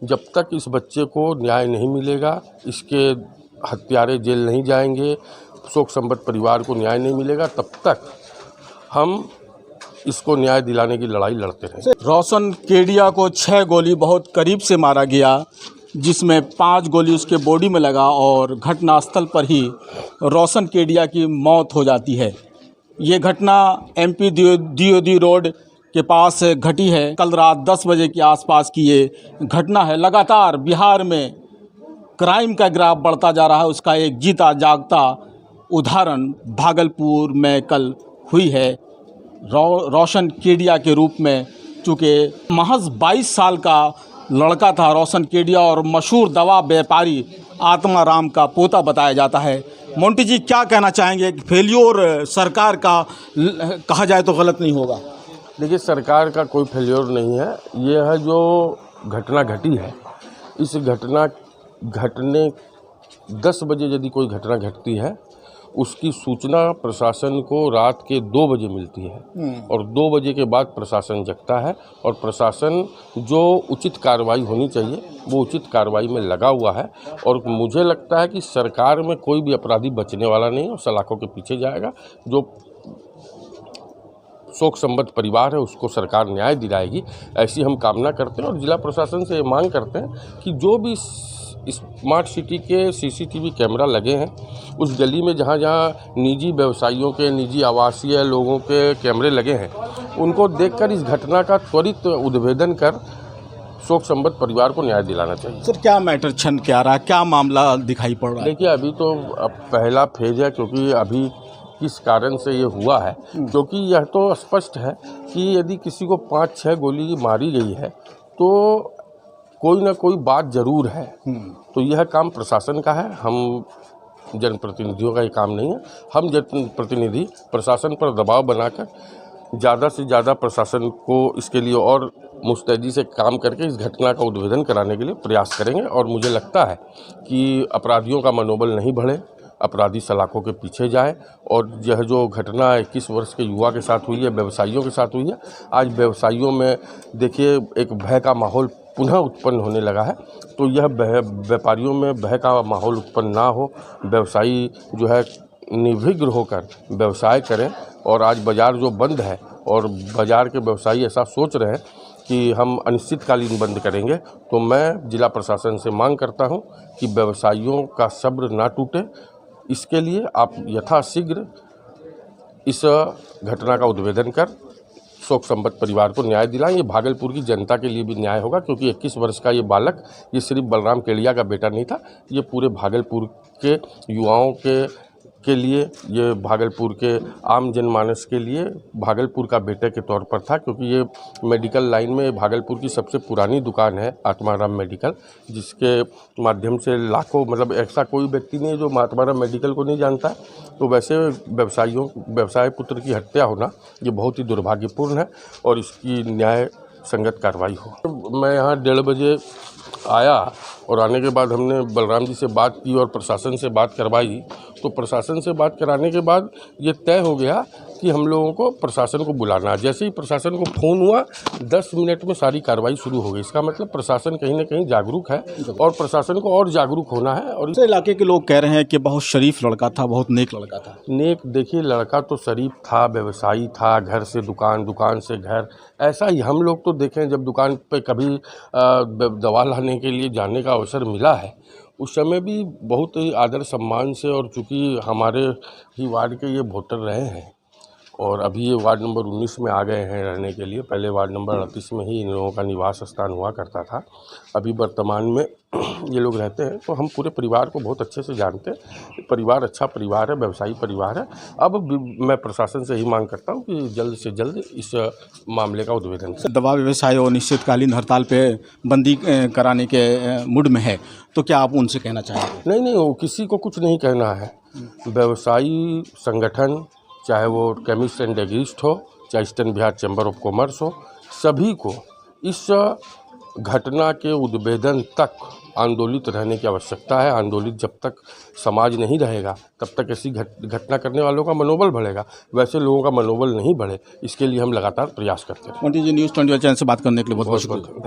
जब तक इस बच्चे को न्याय नहीं मिलेगा, इसके हत्यारे जेल नहीं जाएंगे, शोक संबद्ध परिवार को न्याय नहीं मिलेगा, तब तक हम इसको न्याय दिलाने की लड़ाई लड़ते रहेंगे। रोशन केडिया को 6 गोली बहुत करीब से मारा गया, जिसमें 5 गोली उसके बॉडी में लगा और घटनास्थल पर ही रोशन केडिया की मौत हो जाती है। ये घटना MP DOD रोड के पास घटी है। कल रात 10 बजे के आसपास की ये घटना है। लगातार बिहार में क्राइम का ग्राफ बढ़ता जा रहा है। उसका एक जीता जागता उदाहरण भागलपुर में कल हुई है। रोशन केडिया के रूप में, चूँकि महज 22 साल का लड़का था रोशन केडिया और मशहूर दवा व्यापारी आत्माराम का पोता बताया जाता है। मोंटी जी, क्या कहना चाहेंगे? फेल्योर सरकार का कहा जाए तो गलत नहीं होगा? देखिए, सरकार का कोई फेल्योर नहीं है। ये है जो घटना घटी है, इस घटने 10 बजे यदि कोई घटना घटती है, उसकी सूचना प्रशासन को रात के 2 बजे मिलती है और 2 बजे के बाद प्रशासन जगता है और प्रशासन जो उचित कार्रवाई होनी चाहिए वो उचित कार्रवाई में लगा हुआ है। और मुझे लगता है कि सरकार में कोई भी अपराधी बचने वाला नहीं है और सलाखों के पीछे जाएगा। जो शोक संबद्ध परिवार है उसको सरकार न्याय दिलाएगी, ऐसी हम कामना करते हैं। और जिला प्रशासन से ये मांग करते हैं कि जो भी स्मार्ट सिटी के CCTV कैमरा लगे हैं, उस गली में जहाँ जहाँ निजी व्यवसायियों के, निजी आवासीय लोगों के कैमरे लगे हैं, उनको देखकर इस घटना का त्वरित उद्भेदन कर शोक संबद्ध परिवार को न्याय दिलाना चाहिए। सर, क्या मैटर छन के आ रहा है? क्या मामला दिखाई पड़ रहा है? देखिए, अभी तो पहला फेज है, क्योंकि अभी किस कारण से ये हुआ है, क्योंकि यह तो स्पष्ट है कि यदि किसी को 5-6 गोली मारी गई है तो कोई ना कोई बात जरूर है। तो यह काम प्रशासन का है, हम जनप्रतिनिधियों का ये काम नहीं है। हम जनप्रतिनिधि प्रशासन पर दबाव बनाकर ज़्यादा से ज़्यादा प्रशासन को इसके लिए और मुस्तैदी से काम करके इस घटना का उद्भेदन कराने के लिए प्रयास करेंगे। और मुझे लगता है कि अपराधियों का मनोबल नहीं बढ़े, अपराधी सलाखों के पीछे जाए। और यह जो घटना 21 वर्ष के युवा के साथ हुई है, व्यवसायियों के साथ हुई है, आज व्यवसायियों में देखिए एक भय का माहौल पुनः उत्पन्न होने लगा है। तो यह व्यापारियों में भय का माहौल उत्पन्न ना हो, व्यवसायी जो है निर्भीक होकर व्यवसाय करें। और आज बाज़ार जो बंद है और बाज़ार के व्यवसायी ऐसा सोच रहे हैं कि हम अनिश्चितकालीन बंद करेंगे, तो मैं जिला प्रशासन से मांग करता हूं कि व्यवसायियों का सब्र ना टूटे। इसके लिए आप यथाशीघ्र इस घटना का उद्भेदन कर शोक संबद्ध परिवार को न्याय दिलाएं। ये भागलपुर की जनता के लिए भी न्याय होगा, क्योंकि 21 वर्ष का ये बालक, ये सिर्फ बलराम केडिया का बेटा नहीं था, ये पूरे भागलपुर के युवाओं के लिए, ये भागलपुर के आम जनमानस के लिए भागलपुर का बेटे के तौर पर था। क्योंकि ये मेडिकल लाइन में भागलपुर की सबसे पुरानी दुकान है आत्माराम मेडिकल, जिसके माध्यम से लाखों, मतलब ऐसा कोई व्यक्ति नहीं है जो आत्माराम मेडिकल को नहीं जानता है। तो वैसे व्यवसाय पुत्र की हत्या होना ये बहुत ही दुर्भाग्यपूर्ण है और इसकी न्याय संगत कार्रवाई हो। मैं यहाँ 1:30 बजे आया और आने के बाद हमने बलराम जी से बात की और प्रशासन से बात करवाई। तो प्रशासन से बात कराने के बाद ये तय हो गया कि हम लोगों को प्रशासन को बुलाना है। जैसे ही प्रशासन को फ़ोन हुआ, 10 मिनट में सारी कार्रवाई शुरू हो गई। इसका मतलब प्रशासन कहीं ना कहीं जागरूक है और प्रशासन को और जागरूक होना है। और इस इलाके के लोग कह रहे हैं कि बहुत शरीफ लड़का था, बहुत नेक लड़का था। नेक, देखिए, लड़का तो शरीफ था, व्यवसायी था, घर से दुकान, दुकान से घर, ऐसा ही हम लोग तो देखें। जब दुकान पे कभी दवा लाने के लिए जाने का अवसर मिला है, उस समय भी बहुत ही आदर सम्मान से, और चूँकि हमारे ही वार्ड के ये वोटर रहे हैं और अभी ये वार्ड नंबर 19 में आ गए हैं रहने के लिए। पहले वार्ड नंबर 38 में ही इन लोगों का निवास स्थान हुआ करता था। अभी वर्तमान में ये लोग रहते हैं। तो हम पूरे परिवार को बहुत अच्छे से जानते हैं। परिवार अच्छा परिवार है, व्यवसायी परिवार है। अब मैं प्रशासन से ही मांग करता हूँ कि जल्द से जल्द इस मामले का उद्भेदन करें। दवा व्यवसाय और निश्चितकालीन हड़ताल पे बंदी कराने के मूड में है, तो क्या आप उनसे कहना चाहेंगे? नहीं, वो किसी को कुछ नहीं कहना है। व्यवसायी संगठन, चाहे वो केमिस्ट एंड एग्रिस्ट हो, चाहे eastern Bihar chamber of commerce हो, सभी को इस घटना के उद्भेदन तक आंदोलित रहने की आवश्यकता है। आंदोलित जब तक समाज नहीं रहेगा तब तक ऐसी घटना करने वालों का मनोबल बढ़ेगा। वैसे लोगों का मनोबल नहीं बढ़े, इसके लिए हम लगातार प्रयास करते हैं। मोंटी जी, न्यूज़ 21 चैनल से बात करने के लिए बहुत बहुत शुक्रिया।